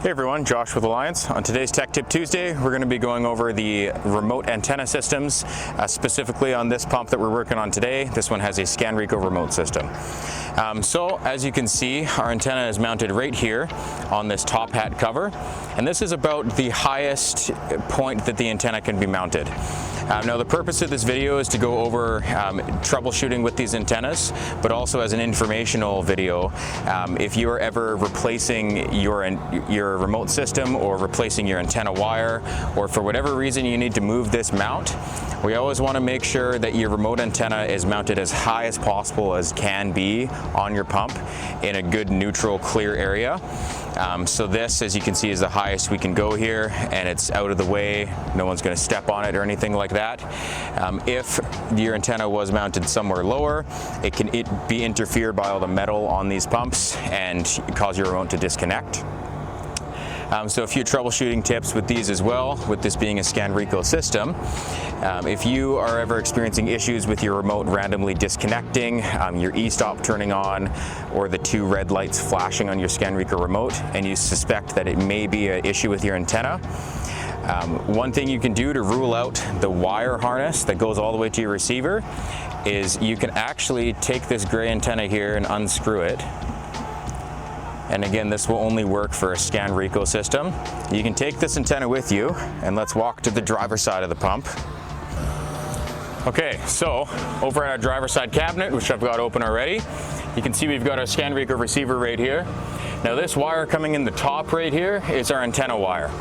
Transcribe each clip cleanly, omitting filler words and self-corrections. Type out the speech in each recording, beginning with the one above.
Hey everyone, Josh with Alliance. On today's Tech Tip Tuesday, we're going to be going over the remote antenna systems, specifically on this pump that we're working on today. This one has a Scanreco remote system. So as you can see, our antenna is mounted right here on this top hat cover, and this is about the highest point that the antenna can be mounted. Now the purpose of this video is to go over troubleshooting with these antennas, but also as an informational video. If you are ever replacing your remote system or replacing your antenna wire, or for whatever reason you need to move this mount, we always want to make sure that your remote antenna is mounted as high as possible as can be on your pump in a good neutral clear area. So this, as you can see, is the highest we can go here, and it's out of the way. No one's going to step on it or anything like that. If your antenna was mounted somewhere lower, it can be interfered by all the metal on these pumps and cause your remote to disconnect. So a few troubleshooting tips with these as well, with this being a Scanreco system. If you are ever experiencing issues with your remote randomly disconnecting, your e-stop turning on, or the two red lights flashing on your Scanreco remote, and you suspect that it may be an issue with your antenna, one thing you can do to rule out the wire harness that goes all the way to your receiver is you can actually take this gray antenna here and unscrew it. And again, this will only work for a Scanreco system. You can take this antenna with you, and let's walk to the driver's side of the pump. Okay, so over at our driver's side cabinet, which I've got open already, you can see we've got our Scanreco receiver right here. Now this wire coming in the top right here is our antenna wire.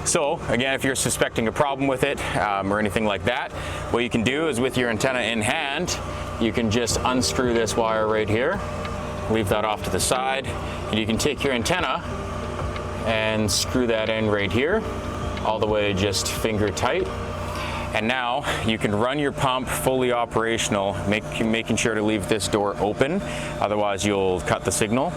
So again, if you're suspecting a problem with it or anything like that, what you can do is with your antenna in hand, you can just unscrew this wire right here, leave that off to the side, and you can take your antenna and screw that in right here, all the way just finger tight. And now you can run your pump fully operational, making sure to leave this door open, otherwise you'll cut the signal.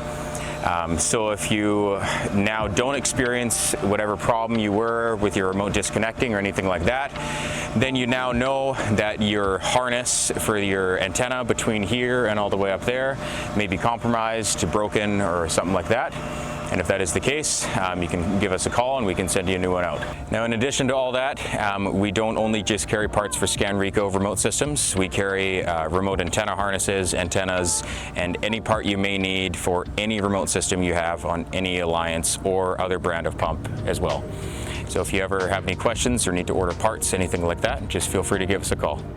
So if you now don't experience whatever problem you were with your remote disconnecting or anything like that, then you now know that your harness for your antenna between here and all the way up there may be compromised, broken, or something like that. And if that is the case, you can give us a call and we can send you a new one out. Now, in addition to all that, we don't only just carry parts for Scanreco remote systems. We carry remote antenna harnesses, antennas, and any part you may need for any remote system you have on any Alliance or other brand of pump as well. So if you ever have any questions or need to order parts, anything like that, just feel free to give us a call.